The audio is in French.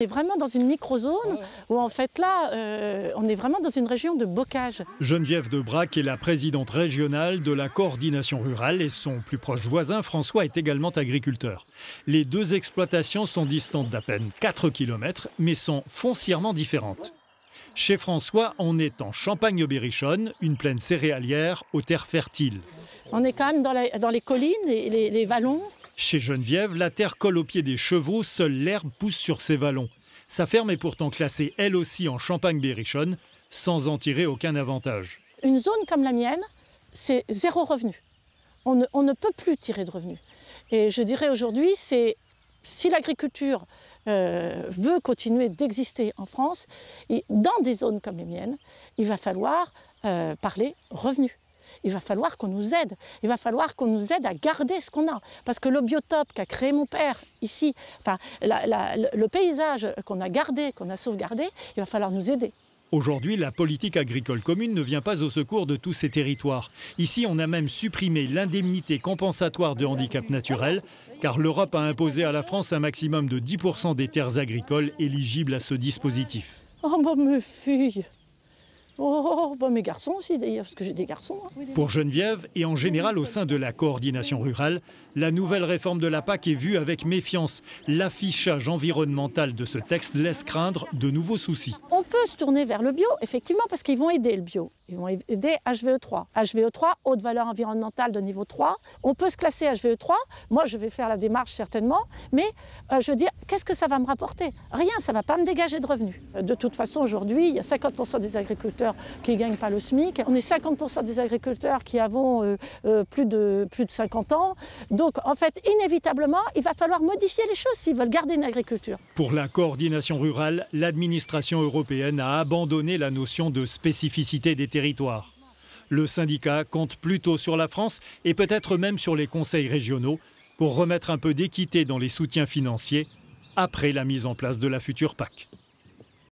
On est vraiment dans une microzone où en fait là, on est vraiment dans une région de bocage. Geneviève Debrac est la présidente régionale de la coordination rurale et son plus proche voisin François est également agriculteur. Les deux exploitations sont distantes d'à peine 4 km mais sont foncièrement différentes. Chez François, on est en Champagne-Berrichonne, une plaine céréalière aux terres fertiles. On est quand même dans les collines, les vallons. Chez Geneviève, la terre colle aux pieds des chevaux, seule l'herbe pousse sur ces vallons. Sa ferme est pourtant classée elle aussi en Champagne-Berrichonne, sans en tirer aucun avantage. Une zone comme la mienne, c'est zéro revenu. On ne peut plus tirer de revenus. Et je dirais aujourd'hui, si l'agriculture veut continuer d'exister en France, et dans des zones comme les miennes, il va falloir parler revenus. Il va falloir qu'on nous aide. Il va falloir qu'on nous aide à garder ce qu'on a. Parce que le biotope qu'a créé mon père ici, enfin, le paysage qu'on a gardé, qu'on a sauvegardé, il va falloir nous aider. Aujourd'hui, la politique agricole commune ne vient pas au secours de tous ces territoires. Ici, on a même supprimé l'indemnité compensatoire de handicap naturel, car l'Europe a imposé à la France un maximum de 10% des terres agricoles éligibles à ce dispositif. Oh, bah, mes filles! Oh, bah mes garçons aussi d'ailleurs, parce que j'ai des garçons. Hein. Pour Geneviève et en général au sein de la coordination rurale, la nouvelle réforme de la PAC est vue avec méfiance. L'affichage environnemental de ce texte laisse craindre de nouveaux soucis. On peut se tourner vers le bio, effectivement, parce qu'ils vont aider le bio. Ils vont aider HVE3. HVE3, haute valeur environnementale de niveau 3. On peut se classer HVE3. Moi, je vais faire la démarche certainement. Mais je veux dire, qu'est-ce que ça va me rapporter? Rien, ça ne va pas me dégager de revenus. De toute façon, aujourd'hui, il y a 50% des agriculteurs qui ne gagnent pas le SMIC. On est 50% des agriculteurs qui avons plus de 50 ans. Donc, en fait, inévitablement, il va falloir modifier les choses s'ils veulent garder une agriculture. Pour la coordination rurale, l'administration européenne a abandonné la notion de spécificité des territoires. Le syndicat compte plutôt sur la France et peut-être même sur les conseils régionaux pour remettre un peu d'équité dans les soutiens financiers après la mise en place de la future PAC.